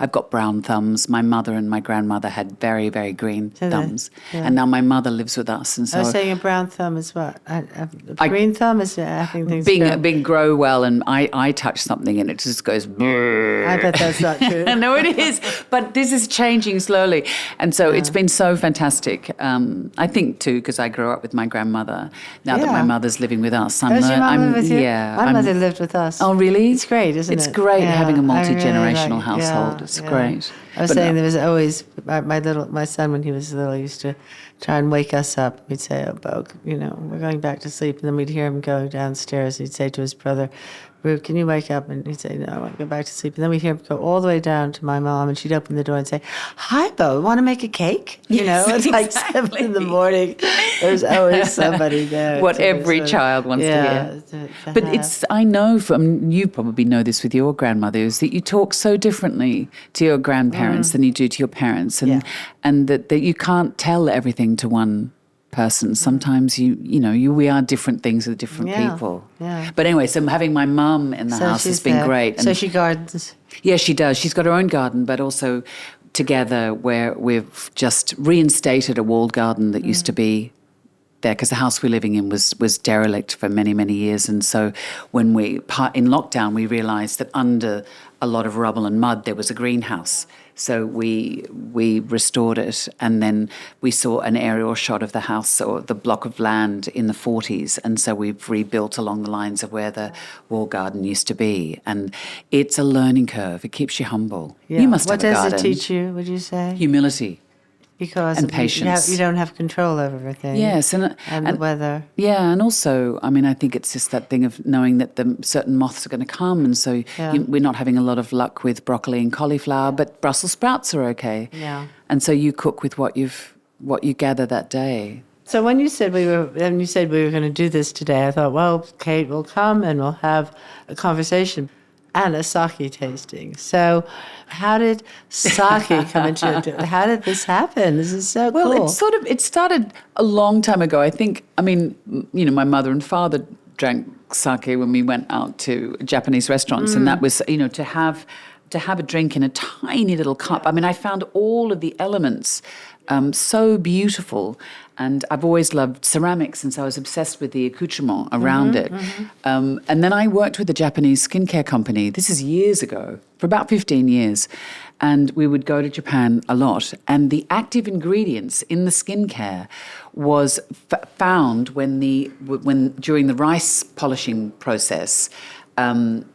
I've got brown thumbs. My mother and my grandmother had very, very green thumbs. Yeah. And now my mother lives with us. And so I was saying a brown thumb is what? A green thumb is having things being grow well, and I touch something and it just goes. I bet that's not true. No, it is. But this is changing slowly. And so it's been so fantastic. I think, too, because I grew up with my grandmother. Now that my mother's living with us. Does your mum live with you? Yeah. My mother lived with us. Oh, really? It's great, isn't it? It's great having a multi-generational really household. It's great. I was saying there was always, my son, when he was little, used to try and wake us up. We'd say, oh, Bo, we're going back to sleep. And then we'd hear him go downstairs. He'd say to his brother, Ruth, can you wake up? And he'd say, no, I want to go back to sleep. And then we'd hear him go all the way down to my mom, and she'd open the door and say, hi, Bo, want to make a cake? It's like 7 in the morning. There's always somebody there. What every child wants to hear. But I know you probably know this with your grandmother, is that you talk so differently to your grandparents than you do to your parents, and that you can't tell everything to one person. Sometimes we are different things with different people. Yeah. But anyway, so having my mum in the house has been great. And so she gardens. Yeah, she does. She's got her own garden, but also together where we've just reinstated a walled garden that used to be there, because the house we're living in was derelict for many, many years. And so when in lockdown, we realised that under a lot of rubble and mud, there was a greenhouse. So we restored it, and then we saw an aerial shot of the house or the block of land in the 40s, and so we've rebuilt along the lines of where the wall garden used to be. And it's a learning curve. It keeps you humble. Yeah. You must have a garden. What does it teach you, would you say? Humility. Because and patience. You don't have control over everything. Yes. And the weather. Yeah, and also, I think it's just that thing of knowing that certain moths are going to come, and so we're not having a lot of luck with broccoli and cauliflower, but Brussels sprouts are okay. Yeah. And so you cook with what you gather that day. So when you said we were going to do this today, I thought, well, Cate will come and we'll have a conversation and a sake tasting. So how did sake come into it? How did this happen? This is so cool. Well, it started a long time ago. I think, my mother and father drank sake when we went out to Japanese restaurants, and that was, to have a drink in a tiny little cup. I found all of the elements so beautiful. And I've always loved ceramics, and so I was obsessed with the accoutrement around it. And then I worked with a Japanese skincare company. This is years ago, for about 15 years. And we would go to Japan a lot. And the active ingredients in the skincare was found when during the rice polishing process.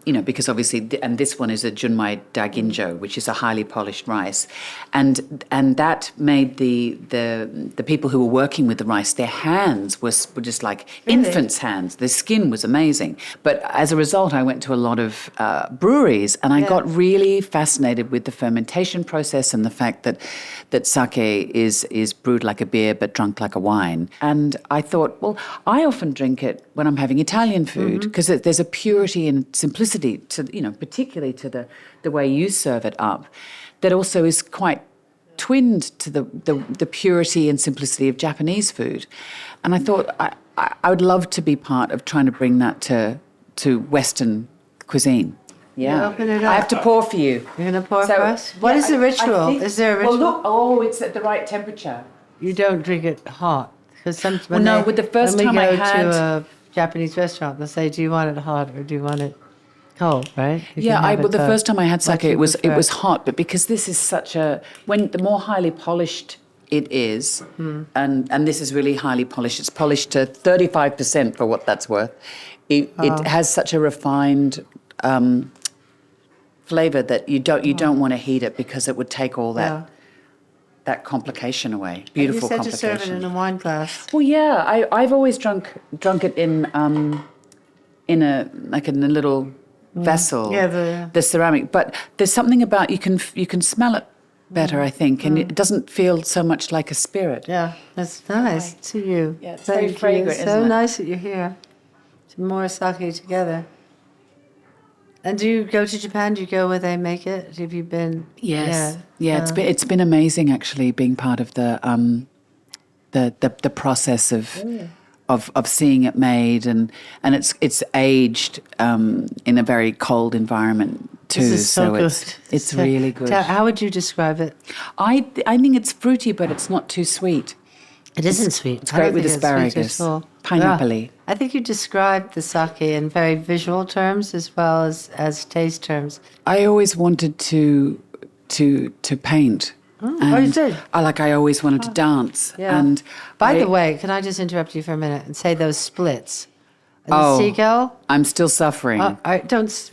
Because obviously, and this one is a junmai daginjo, which is a highly polished rice, and that made the people who were working with the rice, their hands were just like infants' hands. Their skin was amazing. But as a result, I went to a lot of breweries, and I got really fascinated with the fermentation process and the fact that sake is brewed like a beer but drunk like a wine. And I thought, well, I often drink it when I'm having Italian food, because there's a purity and simplicity to, particularly to the way you serve it up, that also is quite twinned to the purity and simplicity of Japanese food. And I thought I would love to be part of trying to bring that to Western cuisine. Yeah. Open it up. I have to pour for you. You're going to pour for us? What is the ritual? Is there a ritual? Well, look, it's at the right temperature. You don't drink it hot. Because the first time I had... to a Japanese restaurant, they'll say, do you want it hot or do you want it cold, right? The first time I had sake, it was hot, but because this is the more highly polished it is, and this is really highly polished, it's polished to 35% for what that's worth, it has such a refined flavour that you don't want to heat it, because it would take all that complication away. Beautiful complication. You said to serve it in a wine glass. Well, yeah, I've always drunk it in a little vessel. Yeah, the ceramic. But there's something about you can smell it better, I think, and it doesn't feel so much like a spirit. Yeah, that's nice to you. Yeah, it's very fragrant. It's so nice that you're here. Some more sake together. And do you go to Japan? Do you go where they make it? Have you been? Yes. Yeah. It's been amazing, actually, being part of the process of seeing it made, and it's aged in a very cold environment too. This is so good. It's really good. How would you describe it? I think it's fruity, but it's not too sweet. It isn't sweet. It's great with asparagus, pineapple-y. I think you described the sake in very visual terms as well as taste terms. I always wanted to paint. Oh, you did? I always wanted to dance. Yeah. And by the way, can I just interrupt you for a minute and say those splits? The seagull? I'm still suffering. Don't.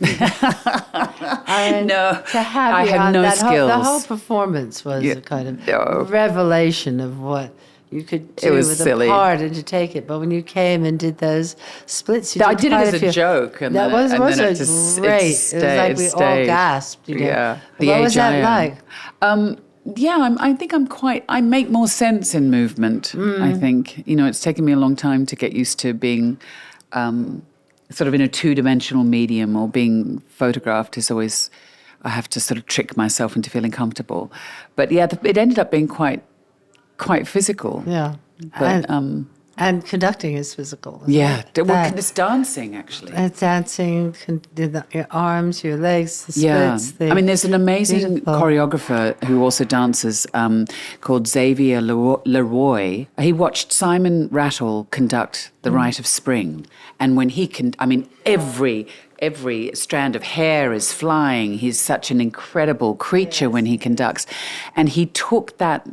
No, to have I you have on no that skills. The whole performance was a kind of No. revelation of what you could do with silly. a part and to take it. But when you came and did those splits, I did it as a joke. And that then, was and then great. it just, It was like we all gasped. You know? Yeah. What was that like? I think I make more sense in movement, I think. It's taken me a long time to get used to being sort of in a two-dimensional medium, or being photographed is always, I have to sort of trick myself into feeling comfortable. But yeah, it ended up being quite physical. Yeah. But, and conducting is physical. Yeah. It's dancing, actually. Dancing, your arms, your legs, the Yeah. splits. There's an amazing choreographer who also dances called Xavier Leroy. He watched Simon Rattle conduct The Rite of Spring. And when he every strand of hair is flying. He's such an incredible creature when he conducts. And he took that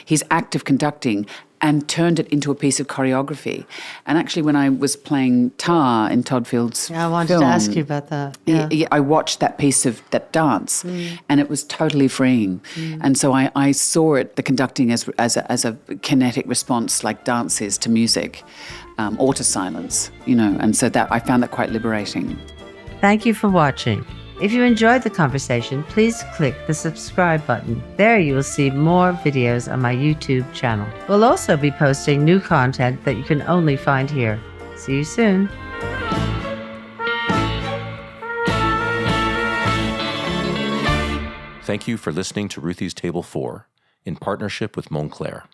his act of conducting and turned it into a piece of choreography. And actually, when I was playing Tar in Todd Field's I wanted to ask you about that. Yeah. I watched that piece of that dance, and it was totally freeing. And so I saw it, the conducting, as a kinetic response, like dance is to music, or to silence, And so I found that quite liberating. Thank you for watching. If you enjoyed the conversation, please click the subscribe button. There you will see more videos on my YouTube channel. We'll also be posting new content that you can only find here. See you soon. Thank you for listening to Ruthie's Table 4 in partnership with Montclair.